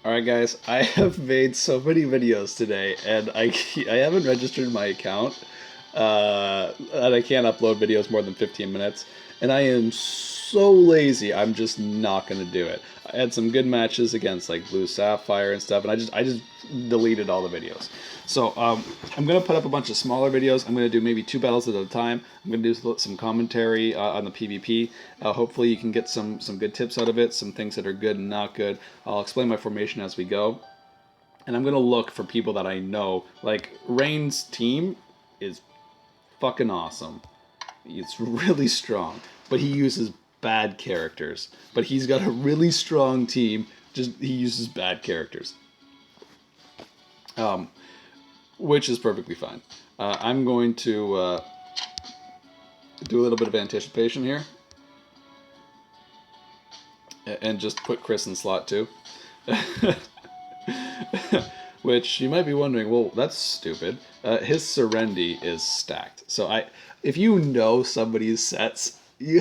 Alright guys, I have made so many videos today and I haven't registered my account and I can't upload videos more than 15 minutes and I am so lazy I'm just not going to do it. I had some good matches against like Blue Sapphire and stuff and I just deleted all the videos. So I'm going to put up a bunch of smaller videos. I'm going to do maybe 2 battles at a time. I'm going to do some commentary on the PvP. Hopefully you can get some good tips out of it, some things that are good and not good. I'll explain my formation as we go. And I'm going to look for people that I know. Like, Rain's team is fucking awesome. It's really strong. But he uses bad characters. But he's got a really strong team. Just he uses bad characters. Um, which is perfectly fine. I'm going to do a little bit of anticipation here. And just put Chris in slot 2. Which you might be wondering, well, that's stupid. His Serendi is stacked. So if you know somebody's sets, you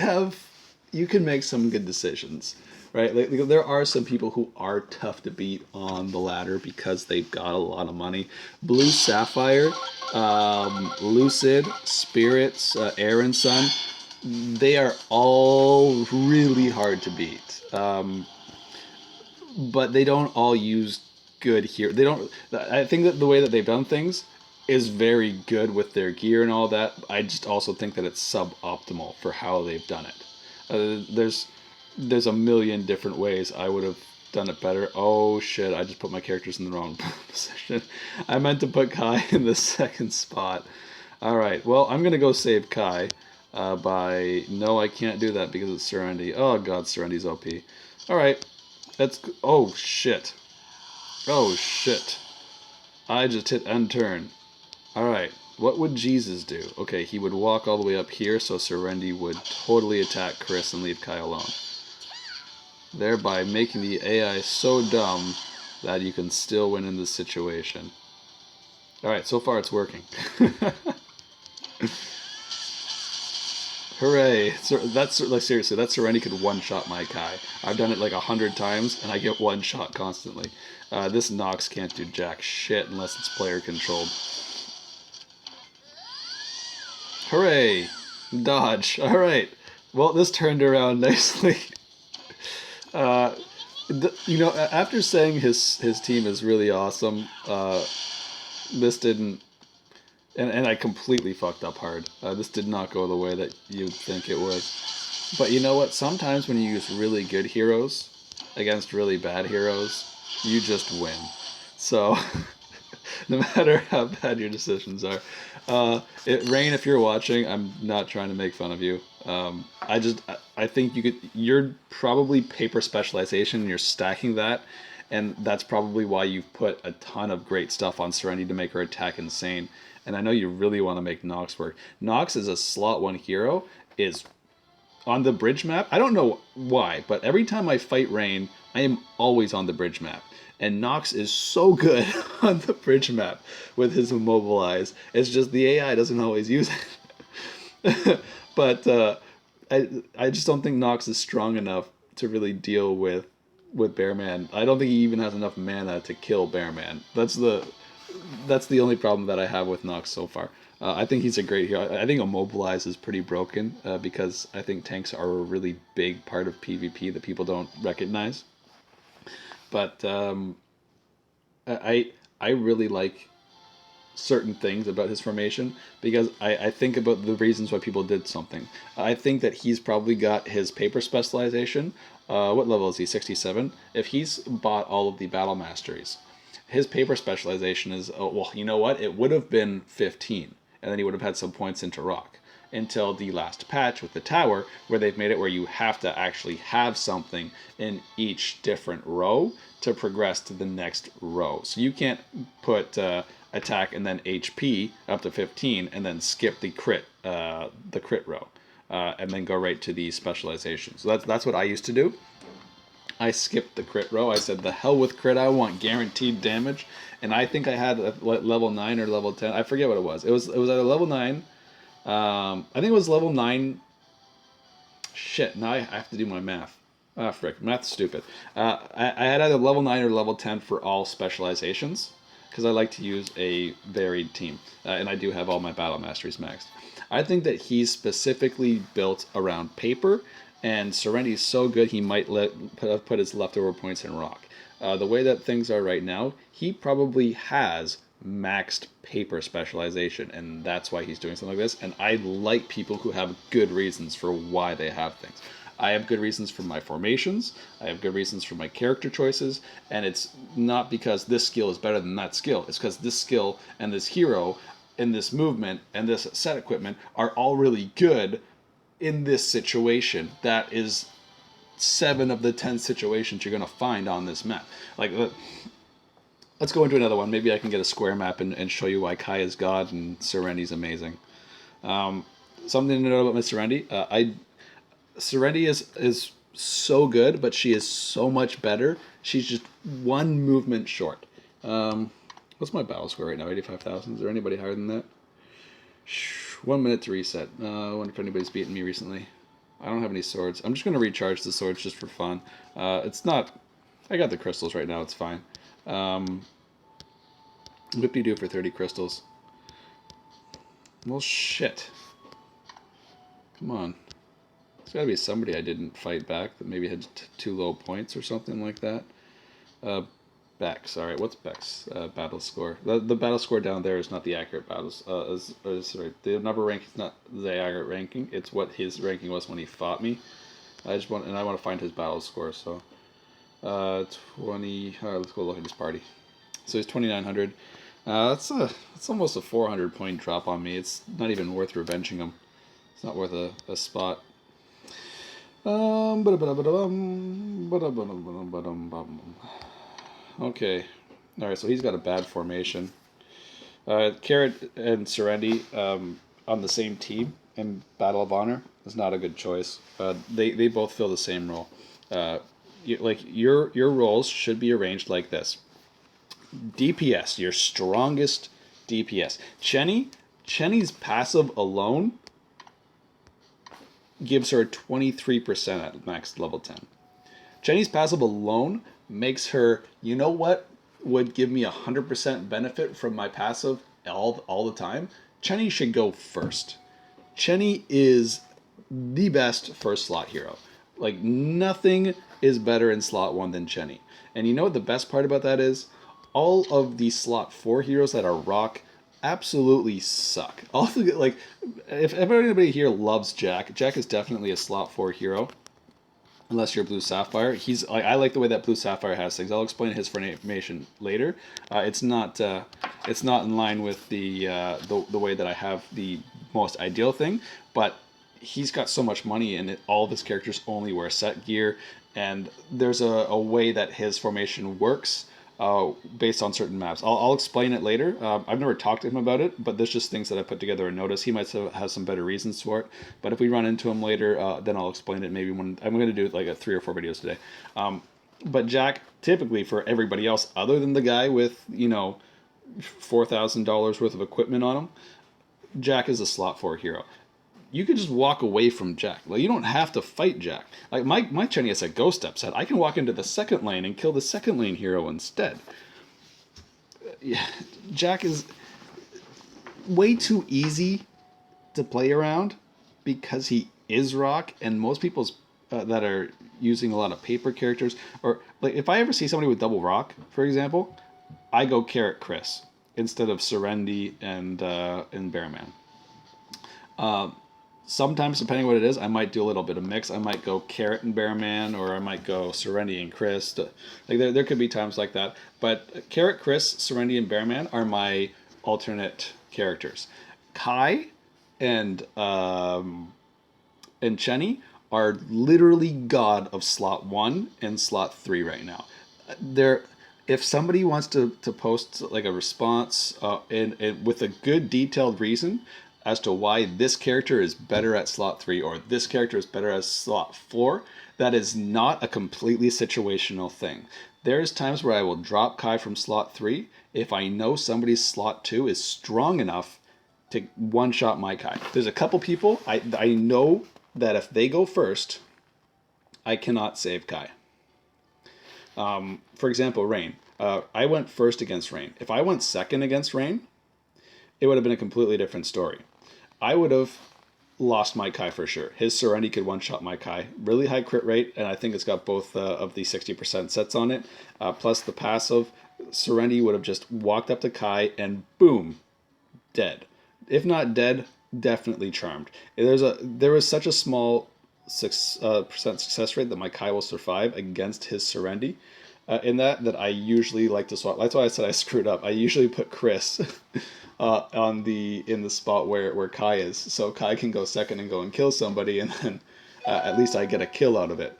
can make some good decisions, right? Like, there are some people who are tough to beat on the ladder because they've got a lot of money. Blue Sapphire, Lucid, Spirits, Aaron Sun, they are all really hard to beat. But they don't all use good here. They don't. I think that the way that they've done things is very good with their gear and all that. I just also think that it's suboptimal for how they've done it. There's a million different ways I would have done it better. Oh shit! I just put my characters in the wrong position. I meant to put Kai in the second spot. All right. Well, I'm gonna go save Kai. No, I can't do that because it's Serendi. Oh god, Serendi's OP. All right. Oh shit. Oh shit. I just hit end turn. Alright, what would Jesus do? Okay, he would walk all the way up here so Serendi would totally attack Chris and leave Kai alone. Thereby making the AI so dumb that you can still win in this situation. Alright, so far it's working. Hooray! So that's like seriously, that Serenity could one-shot my Kai. I've done it like 100 times, and I get one shot constantly. This Nox can't do jack shit unless it's player controlled. Hooray! Dodge. All right. Well, this turned around nicely. After saying his team is really awesome, this didn't. And I completely fucked up hard. This did not go the way that you'd think it would. But you know what? Sometimes when you use really good heroes against really bad heroes, you just win. So, no matter how bad your decisions are. Rain, if you're watching, I'm not trying to make fun of you. I think you're probably paper specialization and you're stacking that. And that's probably why you've put a ton of great stuff on Serenity to make her attack insane. And I know you really want to make Nox work. Nox is a slot 1 hero, is on the bridge map. I don't know why, but every time I fight Rain, I am always on the bridge map. And Nox is so good on the bridge map with his immobilize. It's just the AI doesn't always use it. But I just don't think Nox is strong enough to really deal with Bearman. I don't think he even has enough mana to kill Bearman. That's the only problem that I have with Nox so far. I think he's a great hero. I think Immobilize is pretty broken because I think tanks are a really big part of PvP that people don't recognize. But I really like certain things about his formation because I think about the reasons why people did something. I think that he's probably got his paper specialization. What level is he? 67? If he's bought all of the battle masteries, his paper specialization is, well, you know what? It would have been 15, and then he would have had some points into rock until the last patch with the tower, where they've made it where you have to actually have something in each different row to progress to the next row. So you can't put attack and then HP up to 15 and then skip the crit row and then go right to the specialization. So that's what I used to do. I skipped the crit row. I said, the hell with crit, I want guaranteed damage. And I think I had level 9 or level 10. I forget what it was. It was either level 9. I think it was level 9. Shit, now I have to do my math. Ah, frick. Math's stupid. I had either level 9 or level 10 for all specializations because I like to use a varied team. And I do have all my battle masteries maxed. I think that he's specifically built around paper, and Serendity's so good he might put his leftover points in rock. The way that things are right now, he probably has maxed paper specialization, and that's why he's doing something like this. And I like people who have good reasons for why they have things. I have good reasons for my formations, I have good reasons for my character choices, and it's not because this skill is better than that skill. It's because this skill and this hero and this movement and this set equipment are all really good in this situation. That is 7 of the 10 situations you're going to find on this map. Like, let's go into another one. Maybe I can get a square map and show you why Kai is God and Serendi's amazing. Something to know about Miss Serendi. Serendi is so good, but she is so much better. She's just one movement short. What's my battle score right now? 85,000. Is there anybody higher than that? 1 minute to reset. I wonder if anybody's beaten me recently. I don't have any swords. I'm just going to recharge the swords just for fun. It's not... I got the crystals right now. It's fine. What do you do for 30 crystals? Well, shit. Come on. There's got to be somebody I didn't fight back that maybe had too low points or something like that. Bex. All right, what's Bex battle score? The battle score down there is not the accurate battles. Sorry, the number rank is not the accurate ranking. It's what his ranking was when he fought me. I want to find his battle score. So, 20. All right, let's go look at his party. So he's 2,900. That's almost a 400 point drop on me. It's not even worth revenging him. It's not worth a spot. Okay. Alright, so he's got a bad formation. Carrot and Serendi on the same team in Battle of Honor is not a good choice. They both fill the same role. Your roles should be arranged like this. DPS, your strongest DPS. Chenny's passive alone gives her 23% at max level 10. Chenny's passive alone makes her, you know what would give me 100% benefit from my passive all the time? Chenny should go first. Chenny is the best first slot hero. Like, nothing is better in slot 1 than Chenny. And you know what the best part about that is? All of the slot 4 heroes that are rock absolutely suck. If anybody here loves Jack is definitely a slot 4 hero. Unless you're Blue Sapphire, I like the way that Blue Sapphire has things. I'll explain his formation later. It's not in line with the way that I have the most ideal thing, but he's got so much money, and all of his characters only wear set gear, and there's a way that his formation works. Based on certain maps. I'll explain it later. I've never talked to him about it, but there's just things that I put together and noticed. He might have some better reasons for it, but if we run into him later, then I'll explain it maybe when I'm going to do like a 3 or 4 videos today. But Jack, typically for everybody else other than the guy with, $4,000 worth of equipment on him, Jack is a slot 4 hero. You can just walk away from Jack. Like, you don't have to fight Jack. Like, my Chenny has a ghost step set. I can walk into the second lane and kill the second lane hero instead. Yeah, Jack is way too easy to play around because he is rock, and most people's that are using a lot of paper characters, or like if I ever see somebody with double rock, for example, I go Carrot Chris instead of Serendi and Bearman. Sometimes, depending on what it is, I might do a little bit of mix. I might go Carrot and Bearman, or I might go Serendi and Chris. Like there could be times like that. But Carrot, Chris, Serendi, and Bearman are my alternate characters. Kai and Chenny are literally god of slot 1 and slot 3 right now. If somebody wants to post like a response and with a good detailed reason as to why this character is better at slot 3 or this character is better at slot 4, that is not a completely situational thing. There's times where I will drop Kai from slot 3 if I know somebody's slot 2 is strong enough to one-shot my Kai. There's a couple people I know that if they go first, I cannot save Kai. For example, Rain. I went first against Rain. If I went second against Rain, it would have been a completely different story. I would have lost my Kai for sure. His Serenity could one-shot my Kai. Really high crit rate, and I think it's got both of the 60% sets on it. Plus the passive, Serenity would have just walked up to Kai and boom, dead. If not dead, definitely charmed. There was such a small percent success rate that my Kai will survive against his Serenity. In that I usually like to swap. That's why I said I screwed up. I usually put Chris in the spot where Kai is, so Kai can go second and go and kill somebody, and then at least I get a kill out of it.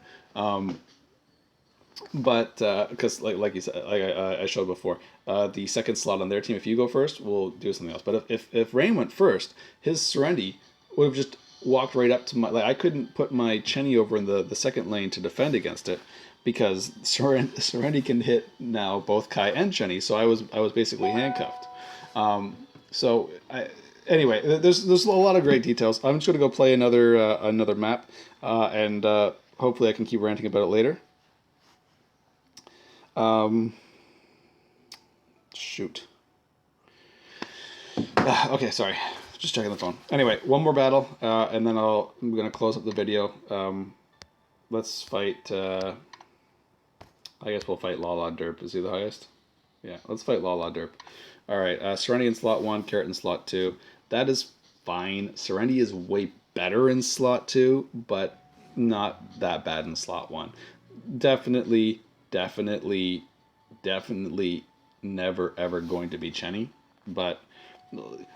But because like you said, like I showed before, the second slot on their team, if you go first, we'll do something else. But if Rain went first, his Serenity would have just walked right up to my. Like I couldn't put my Chenny over in the second lane to defend against it, because Serenity can hit now both Kai and Chenny, so I was basically handcuffed. Anyway, there's a lot of great details. I'm just gonna go play another map, and hopefully I can keep ranting about it later. Shoot. Okay, sorry. Just checking the phone. Anyway, one more battle, and then I'm gonna close up the video. Let's fight. I guess we'll fight Lala Derp. Is he the highest? Yeah, let's fight Lala Derp. All right, Serenity in slot 1, Carrot in slot 2. That is fine. Serenity is way better in slot 2, but not that bad in slot 1. Definitely never ever going to be Chenny. But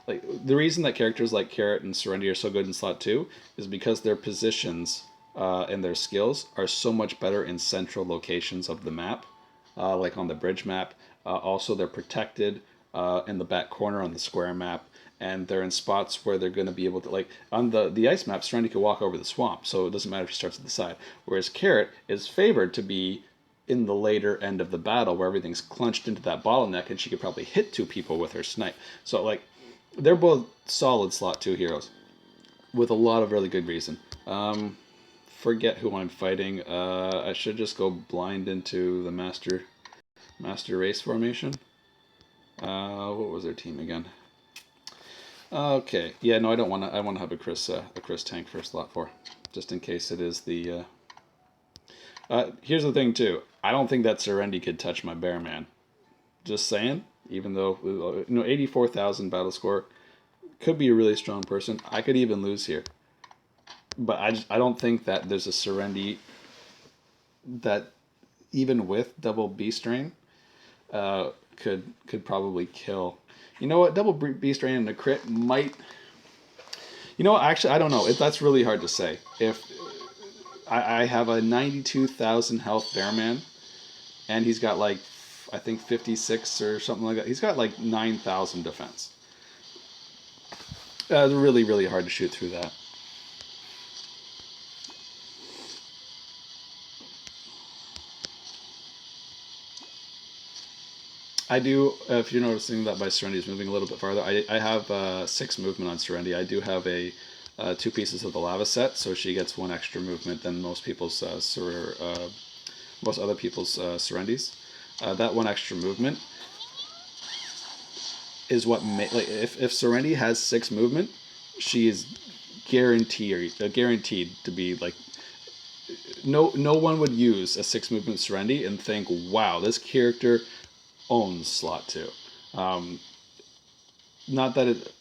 like the reason that characters like Carrot and Serenity are so good in slot 2 is because their positions and their skills are so much better in central locations of the map, like on the bridge map. Also, they're protected in the back corner on the square map, and they're in spots where they're going to be able to, like on the ice map, Serenity can walk over the swamp, so it doesn't matter if she starts at the side. Whereas Carrot is favored to be in the later end of the battle where everything's clenched into that bottleneck, and she could probably hit 2 people with her snipe. So like, they're both solid slot 2 heroes with a lot of really good reason. Forget who I'm fighting. I should just go blind into the master race formation. What was their team again? Okay, yeah, no, I don't want to. I want to have a Chris tank for slot 4, just in case it is the. Here's the thing too. I don't think that Serenity could touch my Bear Man. Just saying. Even though 84,000 battle score could be a really strong person. I could even lose here. But I don't think that there's a Serenity that even with double B strain could probably kill. You know what? Double B strain and a crit might. You know what? Actually, I don't know. That's really hard to say. If I have a 92,000 health Bearman, and he's got like I think 56 or something like that. He's got like 9,000 defense. It's really hard to shoot through that. I do, if you're noticing that my Serenity is moving a little bit farther, I have 6 movement on Serenity. I do have 2 pieces of the lava set, so she gets 1 extra movement than most people's most other people's Serenities. That 1 extra movement is what if Serenity has 6 movement, she is guaranteed to be like. No one would use a 6 movement Serenity and think, wow, this character owns slot 2. Not that it.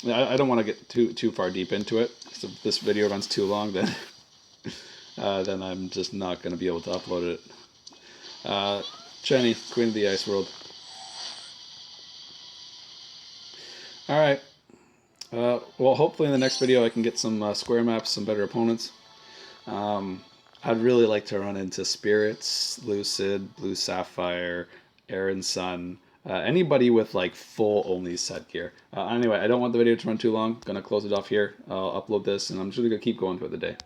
I don't want to get too far deep into it. So if this video runs too long, then then I'm just not going to be able to upload it. Chenny, Queen of the Ice World. All right. Well, hopefully in the next video I can get some square maps, some better opponents. I'd really like to run into Spirits, Lucid, Blue Sapphire, Aaron Sun, anybody with like full only set gear. Anyway, I don't want the video to run too long. Gonna close it off here. I'll upload this, and I'm just gonna keep going throughout the day.